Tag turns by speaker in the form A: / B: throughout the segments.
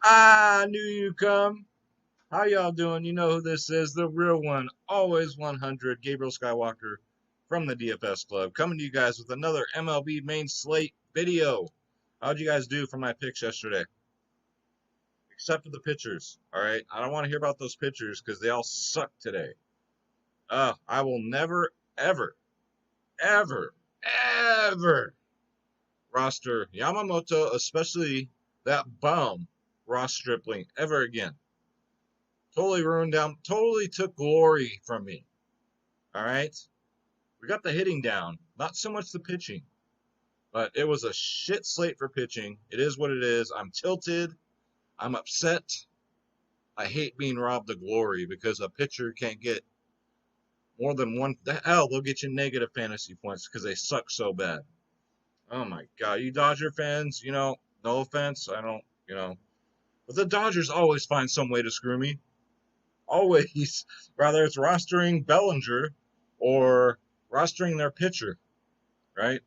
A: I knew you'd come. How y'all doing? You know who this is, the real one, always 100, Gabriel Skywalker from the DFS Club, coming to you guys with another MLB main slate video. How'd you guys do for my picks yesterday? Except for the pitchers, all right? I don't want to hear about those pitchers because they all suck today. I will never, ever, ever, ever roster Yamamoto, especially that bum Ross Stripling, ever again. Totally ruined down, totally took glory from me. All right. We got the hitting down, not so much the pitching, but it was a shit slate for pitching. It is what it is. I'm tilted. I'm upset. I hate being robbed of glory because a pitcher can't get more than one. The hell, they'll get you negative fantasy points because they suck so bad. Oh my God. You Dodger fans, no offense. I don't, but the Dodgers always find some way to screw me. Always, whether it's rostering Bellinger or rostering their pitcher, right?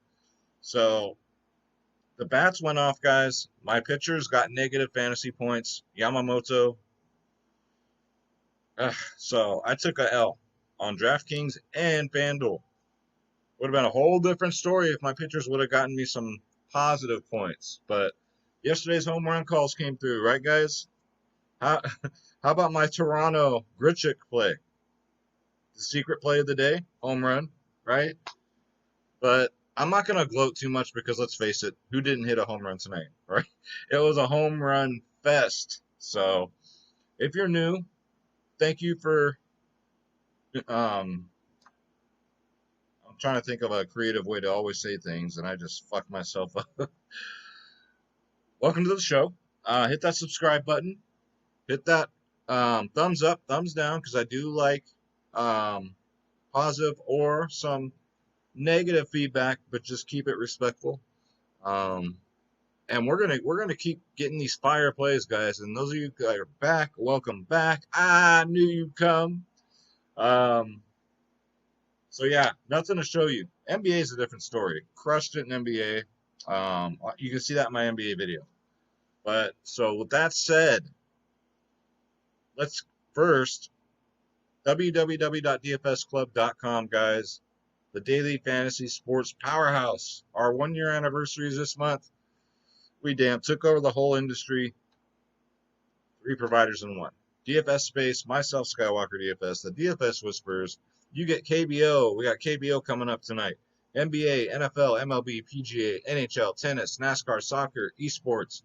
A: So the bats went off, guys. My pitchers got negative fantasy points. Yamamoto. So I took a L on DraftKings and FanDuel. Would have been a whole different story if my pitchers would have gotten me some positive points. But yesterday's home run calls came through, right, guys? How, how about my Toronto Grichuk play? The secret play of the day, home run, right? But I'm not going to gloat too much because let's face it, who didn't hit a home run tonight, right? It was a home run fest. So if you're new, thank you for. I'm trying to think of a creative way to always say things, and I just fuck myself up. Welcome to the show. Hit that subscribe button. Hit that thumbs up, thumbs down, because I do like positive or some negative feedback, but just keep it respectful. And we're gonna keep getting these fire plays, guys. And those of you that are back, welcome back. I knew you'd come. So yeah, nothing to show you. NBA is a different story. Crushed it in NBA. You can see that in my NBA video. But so with that said, let's first www.dfsclub.com, guys. The daily fantasy sports powerhouse. Our 1 year anniversary is this month. We damn took over the whole industry. 3 providers in one. DFS Space, myself, Skywalker DFS, the DFS Whispers. You get KBO. We got KBO coming up tonight. NBA, NFL, MLB, PGA, NHL, tennis, NASCAR, soccer, esports,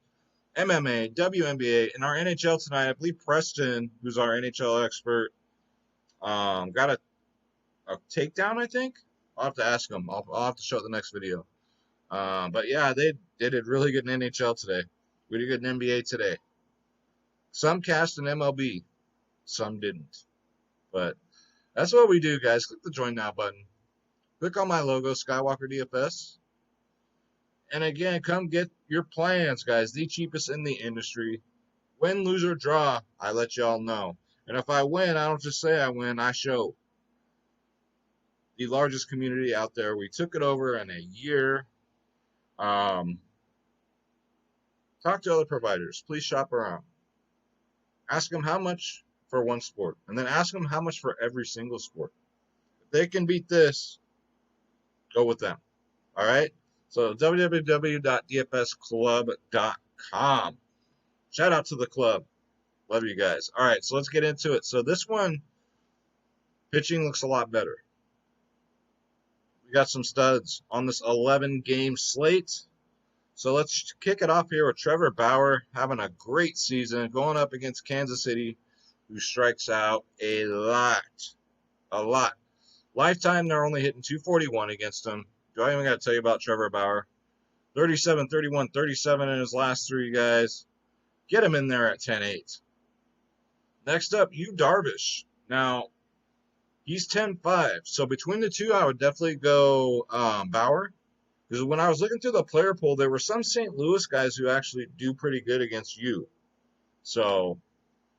A: MMA, WNBA, and our NHL tonight. I believe Preston, who's our NHL expert, got a takedown, I think. I'll have to ask him. I'll have to show it the next video. But yeah, they did really good in NHL today. We did good in NBA today. Some cast in MLB, some didn't. But that's what we do, guys. Click the join now button. Click on my logo, Skywalker DFS. And again, come get your plans, guys. The cheapest in the industry. Win, lose, or draw, I let y'all know. And if I win, I don't just say I win, I show. The largest community out there. We took it over in a year. Talk to other providers. Please shop around. Ask them how much for one sport, and then ask them how much for every single sport. If they can beat this, go with them. All right? So www.dfsclub.com. Shout out to the club. Love you guys. All right, so let's get into it. So this one, pitching looks a lot better. We got some studs on this 11-game slate. So let's kick it off here with Trevor Bauer having a great season, going up against Kansas City, who strikes out a lot. A lot. Lifetime, they're only hitting 241 against him. Do I even got to tell you about Trevor Bauer? 37, 31, 37 in his last 3, guys. Get him in there at 10-8. Next up, Yu Darvish. Now, he's 10-5. So between the two, I would definitely go Bauer. Because when I was looking through the player pool, there were some St. Louis guys who actually do pretty good against Yu. So,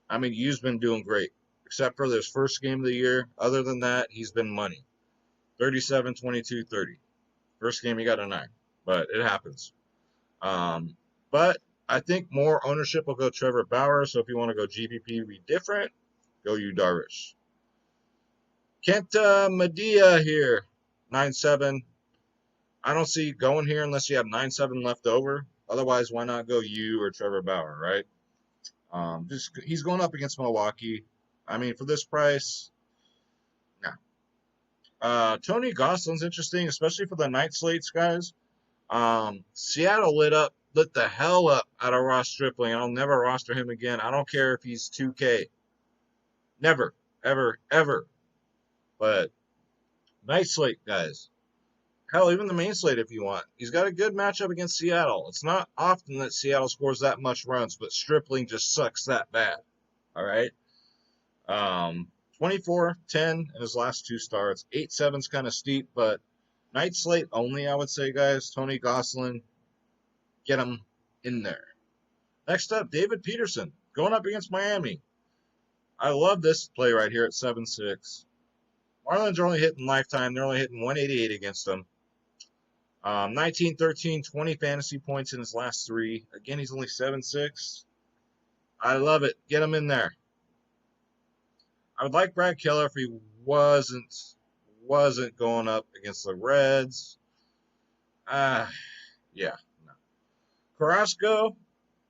A: I mean, Yu's been doing great. Except for this first game of the year. Other than that, he's been money. 37, 22, 30. First game, he got a 9. But it happens. But I think more ownership will go Trevor Bauer. So if you want to go GPP, be different, go you Darvish. Kenta Medea here, 9-7. I don't see going here unless you have 9-7 left over. Otherwise, why not go you or Trevor Bauer, right? He's going up against Milwaukee. I mean, for this price, no. Tony Gosselin's interesting, especially for the night slates, guys. Seattle lit the hell up out of Ross Stripling. I'll never roster him again. I don't care if he's 2K. Never, ever, ever. But night slate, guys. Hell, even the main slate if you want. He's got a good matchup against Seattle. It's not often that Seattle scores that much runs, but Stripling just sucks that bad. All right? 24-10 in his last 2 starts. 8-7's kind of steep, but night slate only, I would say, guys. Tony Gosselin, get him in there. Next up, David Peterson going up against Miami. I love this play right here at 7-6. Marlins are only hitting lifetime. They're only hitting 188 against them. 19, 13, 20 fantasy points in his last 3. Again, he's only 7-6. I love it. Get him in there. I would like Brad Keller if he wasn't going up against the Reds. Yeah, no. Carrasco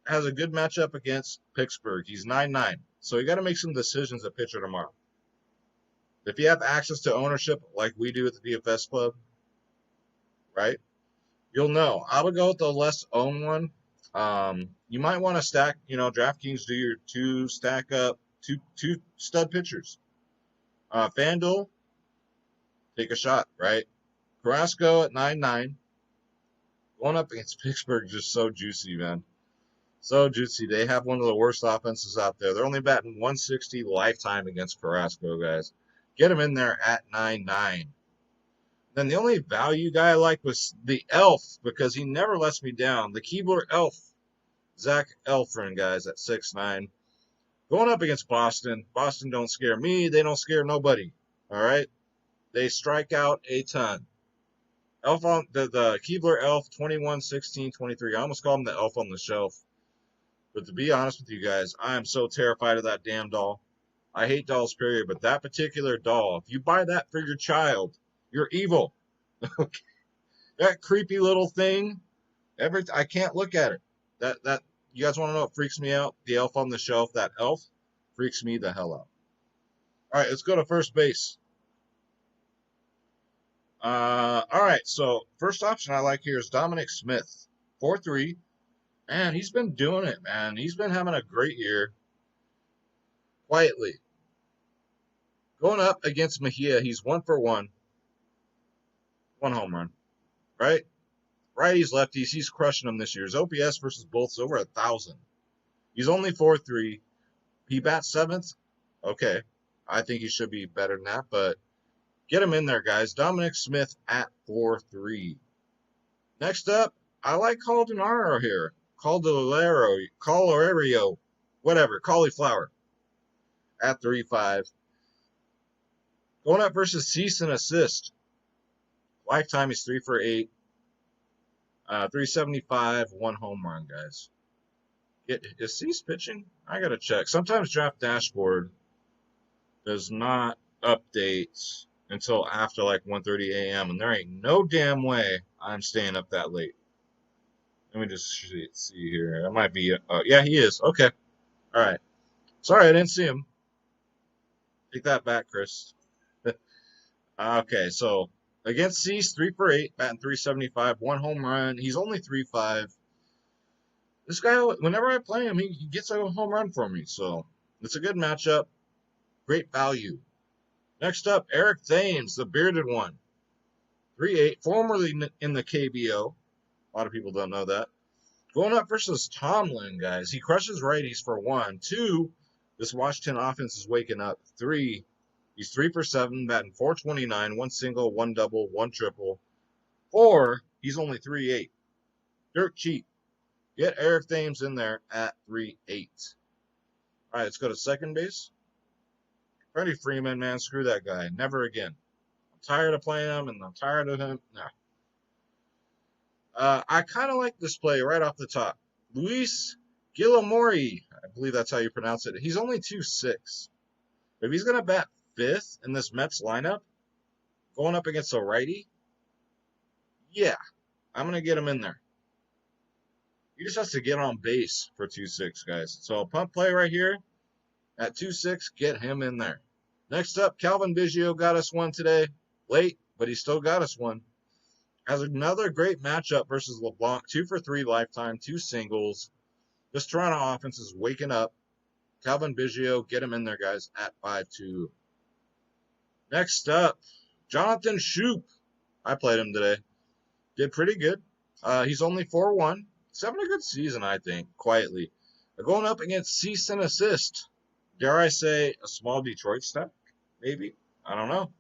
A: has a good matchup against Pittsburgh. He's 9-9. So you got to make some decisions at pitcher tomorrow. If you have access to ownership like we do at the DFS Club, right, you'll know. I would go with the less owned one. You might want to stack, DraftKings do your 2 stack up, two stud pitchers. FanDuel, take a shot, right? Carrasco at 9-9. Going up against Pittsburgh is just so juicy, man. So juicy. They have one of the worst offenses out there. They're only batting 160 lifetime against Carrasco, guys. Get him in there at 9-9. Then the only value guy I like was the Elf, because he never lets me down. The Keebler Elf, Zach Eflin, guys, at 6-9. Going up against Boston. Boston don't scare me. They don't scare nobody. All right? They strike out a ton. Elf on the Keebler Elf, 21, 16, 23. I almost called him the Elf on the Shelf. But to be honest with you guys, I am so terrified of that damn doll. I hate dolls, period. But that particular doll, if you buy that for your child, you're evil. That creepy little thing. I can't look at it. That you guys want to know what freaks me out? The Elf on the Shelf. That elf freaks me the hell out. All right, let's go to first base. All right, so first option I like here is Dominic Smith, 4-3. Man, he's been doing it, man. He's been having a great year. Quietly. Going up against Mejia, he's 1-for-1. 1 home run. Right? Righties, lefties, he's crushing them this year. His OPS versus both is over 1,000. He's only 4-3. He bats 7th. Okay. I think he should be better than that, but get him in there, guys. Dominic Smith at 4-3. Next up, I like Caldonaro here. Caldonaro, whatever, cauliflower at 3-5. Going up versus Cease and assist. Lifetime, he's 3-for-8. 375, 1 home run, guys. Is Cease pitching? I gotta check. Sometimes Draft Dashboard does not update until after like 1:30 a.m. and there ain't no damn way I'm staying up that late. Let me just see here. It might be. Yeah, he is. Okay. All right. Sorry, I didn't see him. Take that back, Chris. Okay, so against Cease, 3-for-8, batting 375, 1 home run. He's only 3-5. This guy, whenever I play him, he gets a home run for me. So it's a good matchup. Great value. Next up, Eric Thames, the bearded one. 3-8, formerly in the KBO. A lot of people don't know that. Going up versus Tomlin, guys. He crushes righties for 1. 2, this Washington offense is waking up. 3, he's 3-for-7, batting 429, 1 single, 1 double, 1 triple. 4, he's only 3-8. Dirt cheap. Get Eric Thames in there at 3-8. All right, let's go to second base. Freddie Freeman, man, screw that guy. Never again. I'm tired of playing him, and I'm tired of him. Nah. I kind of like this play right off the top. Luis Guillamori, I believe that's how you pronounce it. He's only 2.6. But if he's going to bat fifth in this Mets lineup, going up against a righty, yeah, I'm going to get him in there. He just has to get on base for 2.6, guys. So punt play right here at 2.6, get him in there. Next up, Calvin Biggio got us one today. Late, but he still got us one. Has another great matchup versus LeBlanc. 2 for 3 lifetime, 2 singles. This Toronto offense is waking up. Calvin Biggio, get him in there, guys, at 5.2. Next up, Jonathan Shoop. I played him today. Did pretty good. He's only 4.1. He's having a good season, I think, quietly. Going up against cease and assist. Dare I say a small Detroit stack? Maybe. I don't know.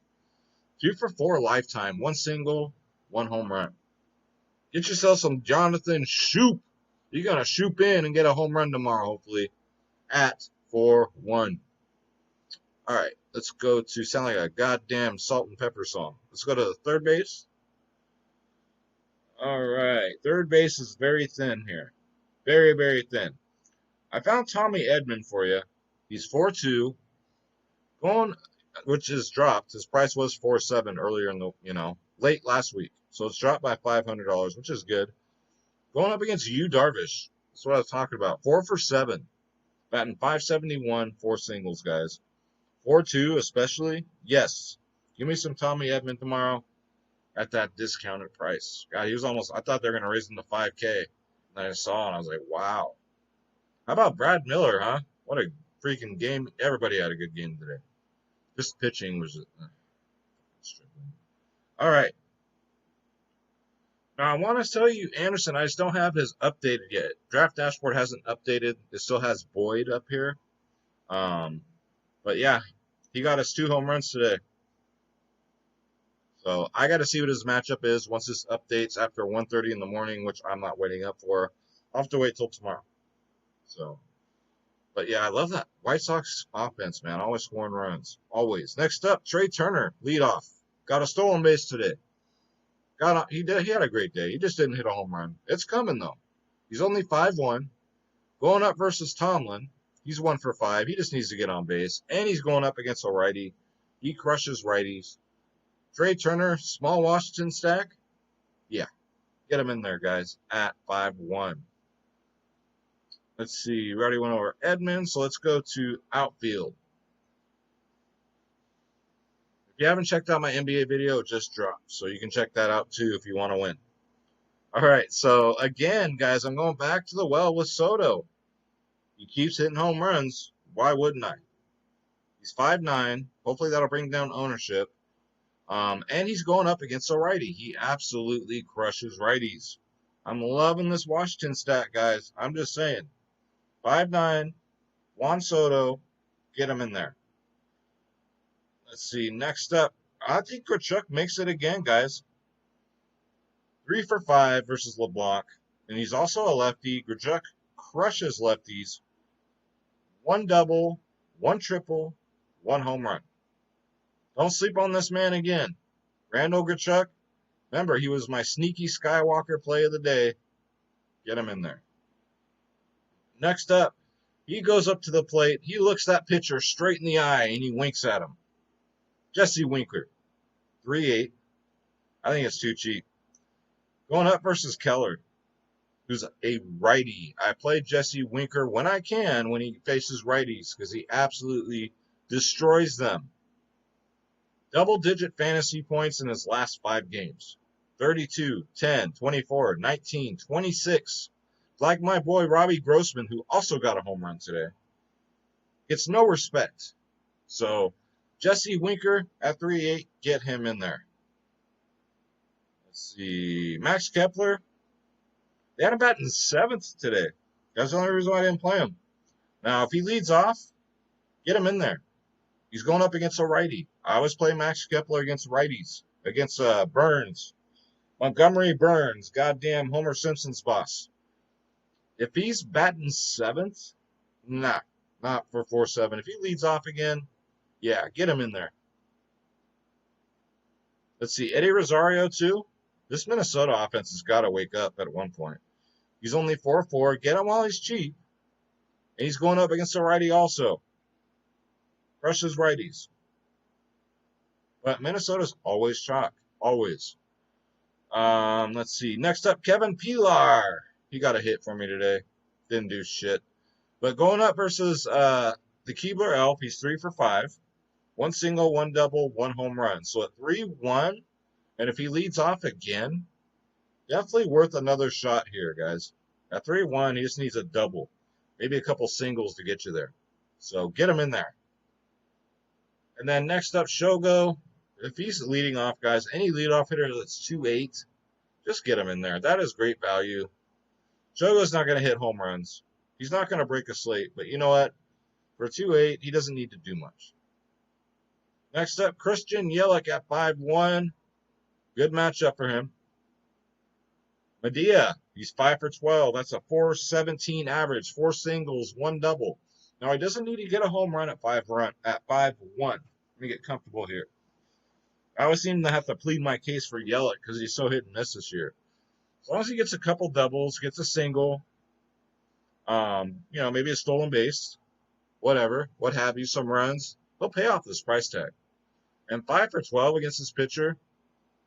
A: 2 for 4 lifetime. 1 single, 1 home run. Get yourself some Jonathan Shoop. You're going to shoop in and get a home run tomorrow, hopefully, at 4.1. All right, let's go to sound like a goddamn salt and pepper song. Let's go to the third base. All right, third base is very thin here. Very, very thin. I found Tommy Edmund for you. He's 4.2. Going, which is dropped. His price was 4.7 earlier in the, late last week. So it's dropped by $500, which is good. Going up against Yu Darvish. That's what I was talking about. 4 for 7. Batting .571, 4 singles, guys. 4.2 especially. Yes. Give me some Tommy Edmund tomorrow at that discounted price. God, he was almost, I thought they were going to raise him to 5K. And I saw and I was like, wow. How about Brad Miller, huh? What a freaking game. Everybody had a good game today. This pitching was all right. Now, I want to tell you, Anderson, I just don't have his updated yet. Draft dashboard hasn't updated. It still has Boyd up here. But, yeah, he got us 2 home runs today. So I got to see what his matchup is once this updates after 1:30 in the morning, which I'm not waiting up for. I'll have to wait till tomorrow. So, but, yeah, I love that White Sox offense, man. Always scoring runs. Always. Next up, Trey Turner, leadoff. Got a stolen base today. He had a great day. He just didn't hit a home run. It's coming, though. He's only 5.1. Going up versus Tomlin. He's 1 for 5. He just needs to get on base. And he's going up against a righty. He crushes righties. Trey Turner, small Washington stack. Yeah. Get him in there, guys, at 5.1. Let's see. We already went over Edmund, so let's go to outfield. If you haven't checked out my NBA video, it just dropped. So you can check that out, too, if you want to win. All right, so again, guys, I'm going back to the well with Soto. He keeps hitting home runs. Why wouldn't I? He's 5'9". Hopefully that'll bring down ownership. And he's going up against a righty. He absolutely crushes righties. I'm loving this Washington stat, guys. I'm just saying. 5'9", Juan Soto, get him in there. Let's see. Next up, I think Grichuk makes it again, guys. 3 for 5 versus LeBlanc. And he's also a lefty. Grichuk crushes lefties. 1 double, 1 triple, 1 home run. Don't sleep on this man again. Randall Grichuk. Remember, he was my sneaky Skywalker play of the day. Get him in there. Next up, he goes up to the plate. He looks that pitcher straight in the eye, and he winks at him. Jesse Winkler, 3.8. I think it's too cheap. Going up versus Keller, who's a righty. I play Jesse Winkler when I can when he faces righties because he absolutely destroys them. Double-digit fantasy points in his last 5 games. 32, 10, 24, 19, 26. Like my boy Robbie Grossman, who also got a home run today. Gets no respect. So, Jesse Winkler at 3.8, get him in there. Let's see. Max Kepler. They had him batting 7th today. That's the only reason why I didn't play him. Now, if he leads off, get him in there. He's going up against a righty. I always play Max Kepler against righties. Against Burns. Montgomery Burns. Goddamn Homer Simpson's boss. If he's batting 7th, nah. Not for 4.7. If he leads off again, yeah, get him in there. Let's see. Eddie Rosario, too. This Minnesota offense has got to wake up at one point. He's only 4-4. Get him while he's cheap. And he's going up against a righty also. Crushes righties. But Minnesota's always chalk. Always. Let's see. Next up, Kevin Pilar. He got a hit for me today. Didn't do shit. But going up versus the Keebler Elf, he's 3 for 5. 1 single, 1 double, 1 home run. So at 3-1, and if he leads off again, definitely worth another shot here, guys. At 3-1, he just needs a double. Maybe a couple singles to get you there. So get him in there. And then next up, Shogo. If he's leading off, guys, any leadoff hitter that's 2-8, just get him in there. That is great value. Shogo's not going to hit home runs. He's not going to break a slate. But you know what? For 2-8, he doesn't need to do much. Next up, Christian Yelich at 5-1. Good matchup for him. Medea, he's 5 for 12. That's a 4.17 average, 4 singles, 1 double. Now, he doesn't need to get a home run at 5-1. Let me get comfortable here. I always seem to have to plead my case for Yelich because he's so hit and miss this year. As long as he gets a couple doubles, gets a single, maybe a stolen base, whatever, what have you, some runs, he'll pay off this price tag. And 5 for 12 against this pitcher,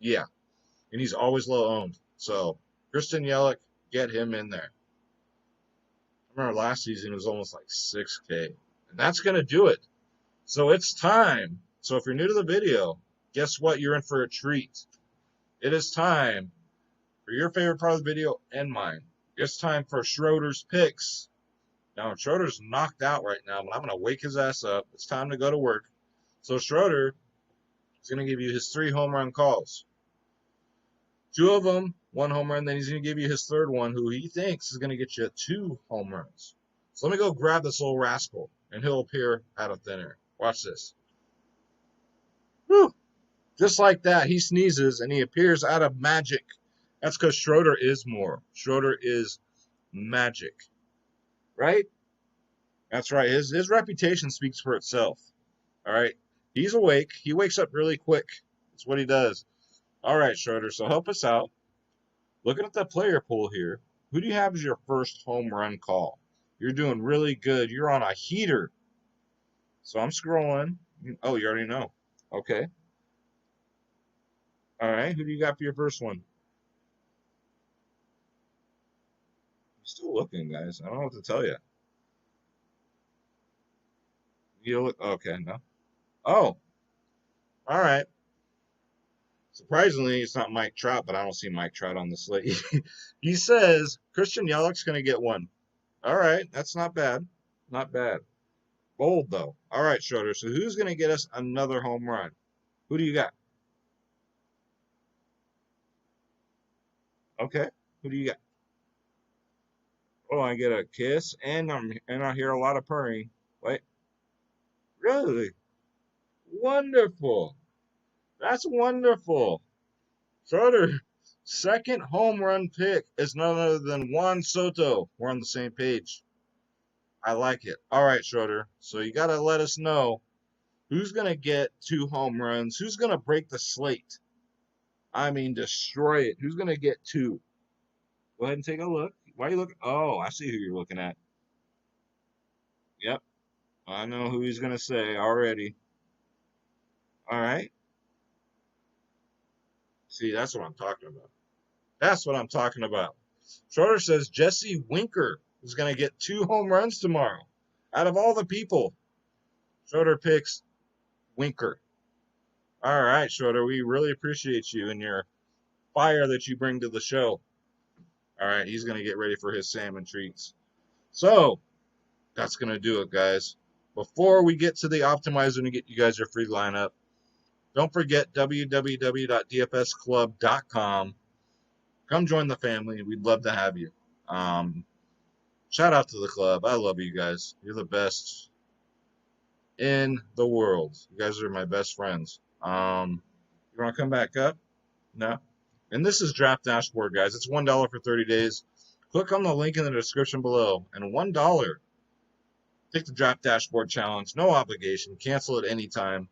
A: yeah. And he's always low owned. So, Christian Yelich, get him in there. I remember last season it was almost like 6K. And that's going to do it. So it's time. So if you're new to the video, guess what? You're in for a treat. It is time for your favorite part of the video and mine. It's time for Schroeder's picks. Now, Schroeder's knocked out right now, but I'm going to wake his ass up. It's time to go to work. So Schroeder is going to give you his 3 home run calls. 2 of them, 1 home run. Then he's going to give you his third one, who he thinks is going to get you 2 home runs. So let me go grab this little rascal, and he'll appear out of thin air. Watch this. Whew. Just like that, he sneezes, and he appears out of magic. That's because Schroeder is more. Schroeder is magic. Right? That's right. His reputation speaks for itself. All right? He's awake. He wakes up really quick. That's what he does. All right, Schroeder, so help us out. Looking at the player pool here, who do you have as your first home run call? You're doing really good. You're on a heater. So I'm scrolling. Oh, you already know. Okay. All right, who do you got for your first one? I'm still looking, guys. I don't know what to tell you. You look okay, no. Oh. All right. Surprisingly, it's not Mike Trout, but I don't see Mike Trout on the slate. He says Christian Yelich's going to get 1. All right, that's not bad. Not bad. Bold, though. All right, Schroeder, so who's going to get us another home run? Who do you got? Okay, who do you got? Oh, I get a kiss, and I hear a lot of purring. Wait. Really? Wonderful. That's wonderful. Schroeder, second home run pick is none other than Juan Soto. We're on the same page. I like it. All right, Schroeder. So you got to let us know who's going to get 2 home runs. Who's going to break the slate? I mean, destroy it. Who's going to get 2? Go ahead and take a look. Why are you looking? Oh, I see who you're looking at. Yep. I know who he's going to say already. All right. See, that's what I'm talking about. That's what I'm talking about. Schroeder says Jesse Winkler is going to get 2 home runs tomorrow. Out of all the people, Schroeder picks Winkler. All right, Schroeder, we really appreciate you and your fire that you bring to the show. All right, he's going to get ready for his salmon treats. So, that's going to do it, guys. Before we get to the optimizer and get you guys your free lineup, don't forget www.dfsclub.com. Come join the family. We'd love to have you. Shout out to the club. I love you guys. You're the best in the world. You guys are my best friends. You want to come back up? No? And this is Draft Dashboard, guys. It's $1 for 30 days. Click on the link in the description below. And $1. Take the Draft Dashboard challenge. No obligation. Cancel at any time.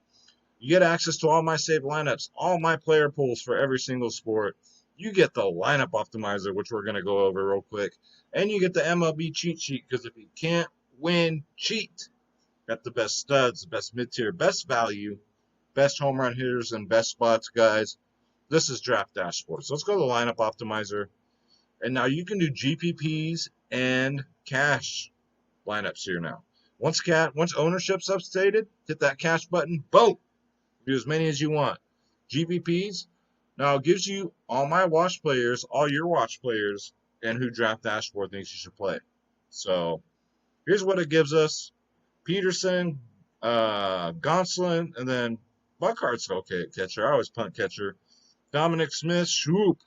A: You get access to all my saved lineups, all my player pools for every single sport. You get the lineup optimizer, which we're going to go over real quick. And you get the MLB cheat sheet, because if you can't win, cheat. Got the best studs, the best mid-tier, best value, best home run hitters, and best spots, guys. This is Draft Dashboard. So let's go to the lineup optimizer. And now you can do GPPs and cash lineups here now. Once ownership's updated, hit that cash button, boom. Do as many as you want. GPPs, now it gives you all my watch players, all your watch players, and who Draft Dashboard thinks you should play. So here's what it gives us. Peterson, Gonsolin, and then Buckhart's okay at catcher. I always punt catcher. Dominic Smith, Shoop,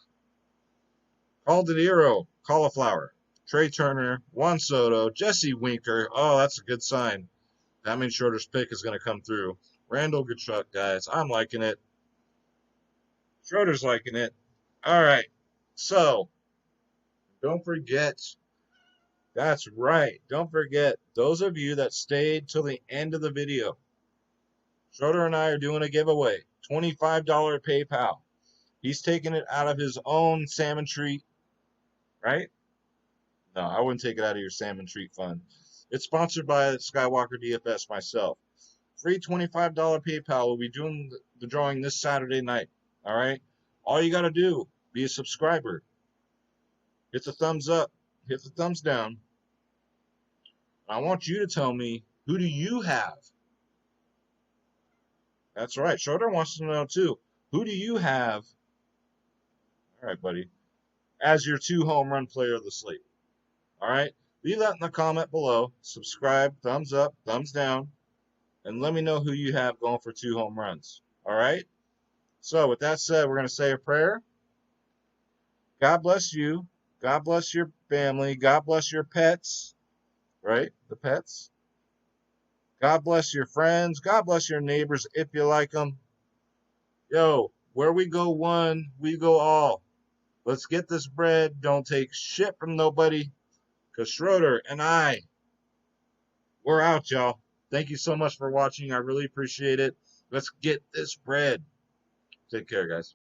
A: Caldero, Cauliflower, Trey Turner, Juan Soto, Jesse Winkler. Oh, that's a good sign. That means Schroeder's pick is going to come through. Randall Kachuk, guys. I'm liking it. Schroeder's liking it. All right. So, don't forget. That's right. Don't forget, those of you that stayed till the end of the video, Schroeder and I are doing a giveaway. $25 PayPal. He's taking it out of his own salmon treat, right? No, I wouldn't take it out of your salmon treat fund. It's sponsored by Skywalker DFS myself. Free $25 PayPal. We'll be doing the drawing this Saturday night. All right? All you got to do, be a subscriber. Hit the thumbs up. Hit the thumbs down. I want you to tell me, who do you have? That's right. Schroeder wants to know, too. Who do you have? All right, buddy. As your 2 home run player of the slate. All right? Leave that in the comment below. Subscribe, thumbs up, thumbs down. And let me know who you have going for 2 home runs. All right? So, with that said, we're going to say a prayer. God bless you. God bless your family. God bless your pets. Right? The pets. God bless your friends. God bless your neighbors if you like them. Yo, where we go one, we go all. Let's get this bread. Don't take shit from nobody. Because Schroeder and I, we're out, y'all. Thank you so much for watching. I really appreciate it. Let's get this bread. Take care, guys.